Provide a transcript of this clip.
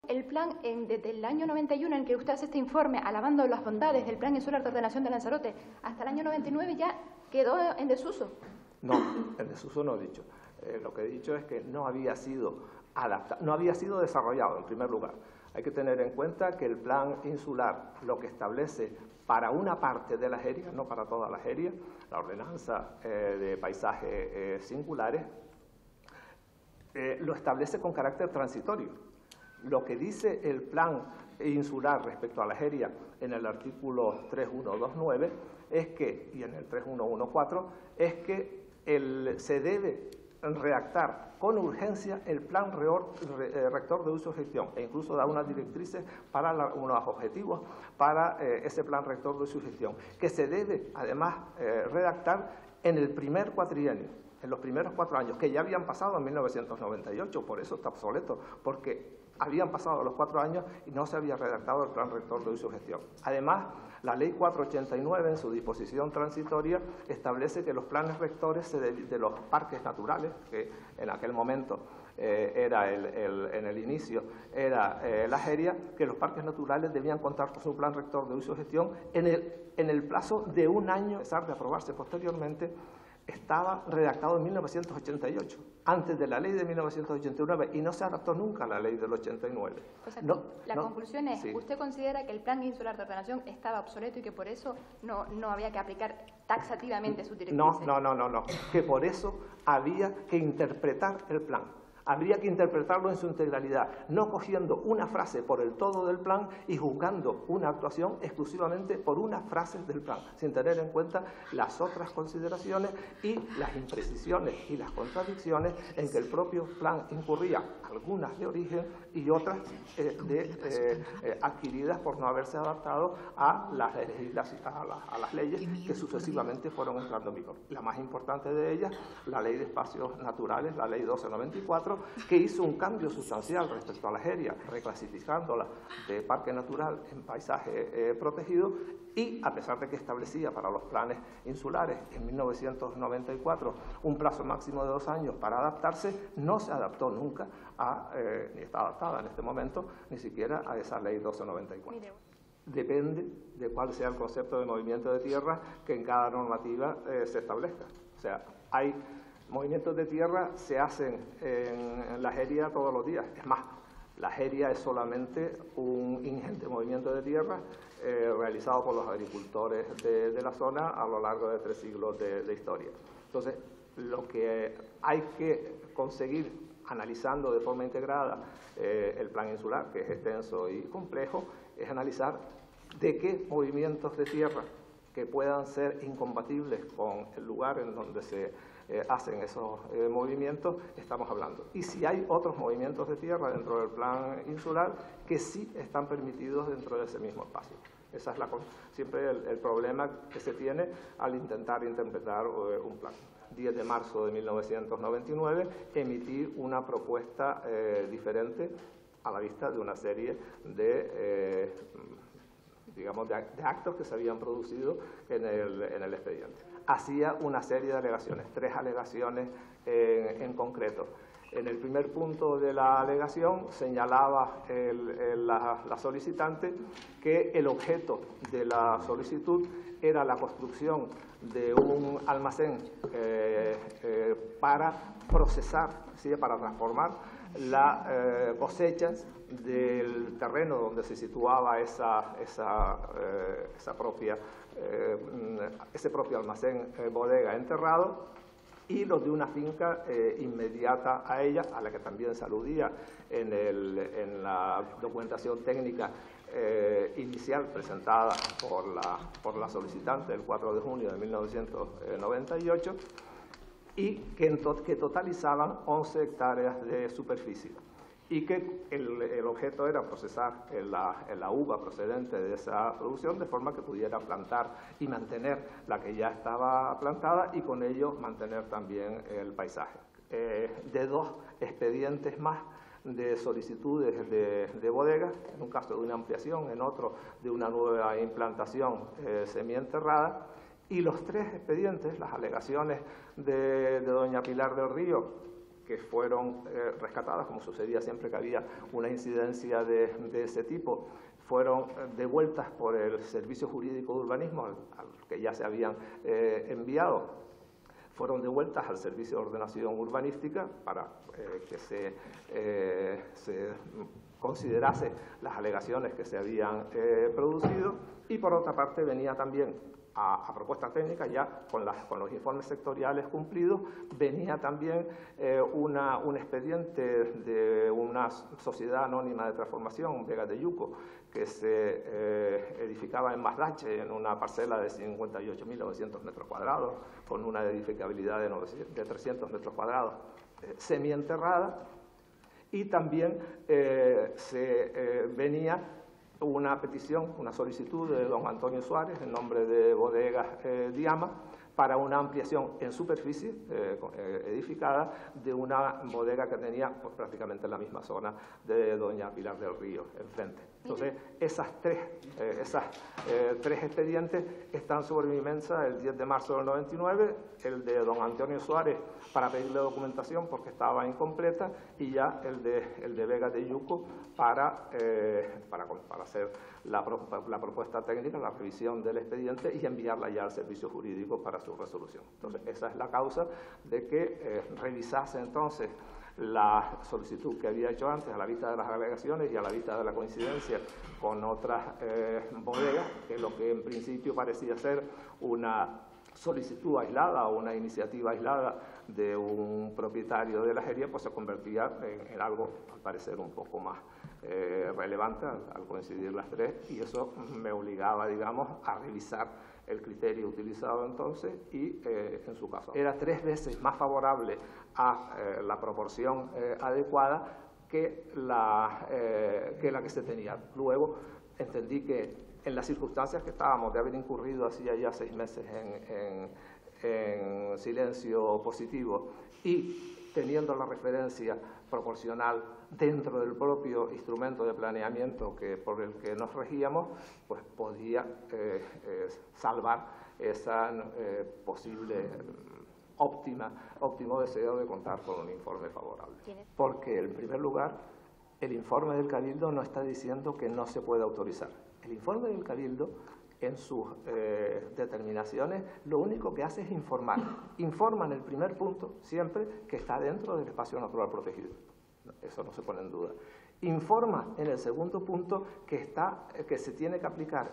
el plan, desde el año 91 en que usted hace este informe alabando las bondades del Plan Insular de Ordenación de Lanzarote, hasta el año 99 ya quedó en desuso? No, en desuso no he dicho. Lo que he dicho es que no había sido no había sido desarrollado, en primer lugar. Hay que tener en cuenta que el plan insular lo que establece para una parte de las áreas, no para todas las áreas, la ordenanza de paisajes singulares, lo establece con carácter transitorio. Lo que dice el plan insular respecto a las áreas en el artículo 3129 es que, y en el 3114, es que se debe redactar con urgencia el plan rector de uso y gestión, e incluso da unas directrices para unos objetivos para ese plan rector de uso y gestión, que se debe además redactar en el primer cuatrienio, en los primeros 4 años, que ya habían pasado en 1998, por eso está obsoleto, porque habían pasado los 4 años y no se había redactado el plan rector de uso y gestión. Además, la Ley 489, en su disposición transitoria, establece que los planes rectores de los parques naturales, que en aquel momento era en el inicio era la GERIA, que los parques naturales debían contar con su plan rector de uso y gestión en el plazo de 1 año, a pesar de aprobarse posteriormente. Estaba redactado en 1988, antes de la ley de 1989, y no se adaptó nunca a la ley del 89. O sea, la conclusión es, sí. ¿Usted considera que el plan insular de ordenación estaba obsoleto y que por eso no había que aplicar taxativamente sus directrices? No, que por eso había que interpretar el plan. Habría que interpretarlo en su integralidad, no cogiendo una frase por el todo del plan y juzgando una actuación exclusivamente por unas frases del plan, sin tener en cuenta las otras consideraciones y las imprecisiones y las contradicciones en que el propio plan incurría, algunas de origen y otras adquiridas por no haberse adaptado a las leyes que sucesivamente fueron entrando en vigor. La más importante de ellas, la Ley de Espacios Naturales, la Ley 1294, que hizo un cambio sustancial respecto a las áreas, reclasificándola de parque natural en paisaje protegido, y a pesar de que establecía para los planes insulares en 1994 un plazo máximo de 2 años para adaptarse, no se adaptó nunca ni está adaptada en este momento, ni siquiera a esa Ley 1294. Depende de cuál sea el concepto de movimiento de tierra que en cada normativa se establezca. O sea, hay movimientos de tierra se hacen en la GERIA todos los días. Es más, la GERIA es solamente un ingente movimiento de tierra realizado por los agricultores de la zona a lo largo de 3 siglos de historia. Entonces, lo que hay que conseguir, analizando de forma integrada el plan insular, que es extenso y complejo, es analizar de qué movimientos de tierra que puedan ser incompatibles con el lugar en donde se hacen esos movimientos estamos hablando. Y si hay otros movimientos de tierra dentro del plan insular que sí están permitidos dentro de ese mismo espacio. Ese es siempre el problema que se tiene al intentar interpretar un plan. 10 de marzo de 1999, emití una propuesta diferente a la vista de una serie de actos que se habían producido en el expediente. Hacía una serie de alegaciones, 3 alegaciones en concreto. En el primer punto de la alegación señalaba la solicitante que el objeto de la solicitud era la construcción de un almacén para procesar, ¿sí?, para transformar las cosechas del terreno donde se situaba ese propio almacén bodega enterrado, y los de una finca inmediata a ella, a la que también se aludía en la documentación técnica inicial presentada por la solicitante el 4 de junio de 1998, y que totalizaban 11 hectáreas de superficie, y que el objeto era procesar la uva procedente de esa producción de forma que pudiera plantar y mantener la que ya estaba plantada y con ello mantener también el paisaje. De 2 expedientes más de solicitudes de bodegas, en un caso de una ampliación, en otro de una nueva implantación semienterrada, y los 3 expedientes, las alegaciones de doña Pilar del Río, que fueron rescatadas, como sucedía siempre que había una incidencia de ese tipo, fueron devueltas por el Servicio Jurídico de Urbanismo, al que ya se habían enviado, fueron devueltas al Servicio de Ordenación Urbanística para que se considerase las alegaciones que se habían producido, y por otra parte venía también a propuesta técnica, ya con los informes sectoriales cumplidos, venía también un expediente de una sociedad anónima de transformación, Vega de Yuco, que se edificaba en Masdache, en una parcela de 58.900 metros cuadrados, con una edificabilidad de 300 metros cuadrados, semienterrada, y también venía una petición, una solicitud de don Antonio Suárez, en nombre de Bodegas Diama, para una ampliación en superficie edificada de una bodega que tenía pues, prácticamente en la misma zona de doña Pilar del Río, enfrente. Entonces, esos tres expedientes están sobre mi mesa el 10 de marzo del 99, el de don Antonio Suárez para pedirle documentación porque estaba incompleta, y ya el de Vega de Yuco para hacer la propuesta técnica, la revisión del expediente y enviarla ya al servicio jurídico para su resolución. Entonces, esa es la causa de que revisase entonces la solicitud que había hecho antes a la vista de las alegaciones y a la vista de la coincidencia con otras bodegas, que lo que en principio parecía ser una solicitud aislada o una iniciativa aislada de un propietario de la jería, pues se convertía en algo, al parecer, un poco más relevante al coincidir las tres, y eso me obligaba, digamos, a revisar el criterio utilizado entonces y, en su caso, era 3 veces más favorable a la proporción adecuada que la que se tenía. Luego entendí que en las circunstancias que estábamos de haber incurrido hacía ya 6 meses en silencio positivo y teniendo la referencia proporcional dentro del propio instrumento de planeamiento por el que nos regíamos, pues podía salvar esa posible óptimo deseo de contar con un informe favorable. Porque, en primer lugar, el informe del Cabildo no está diciendo que no se puede autorizar. El informe del Cabildo, en sus determinaciones, lo único que hace es informar. Informa en el primer punto, siempre, que está dentro del espacio natural protegido. Eso no se pone en duda. Informa en el segundo punto que se tiene que aplicar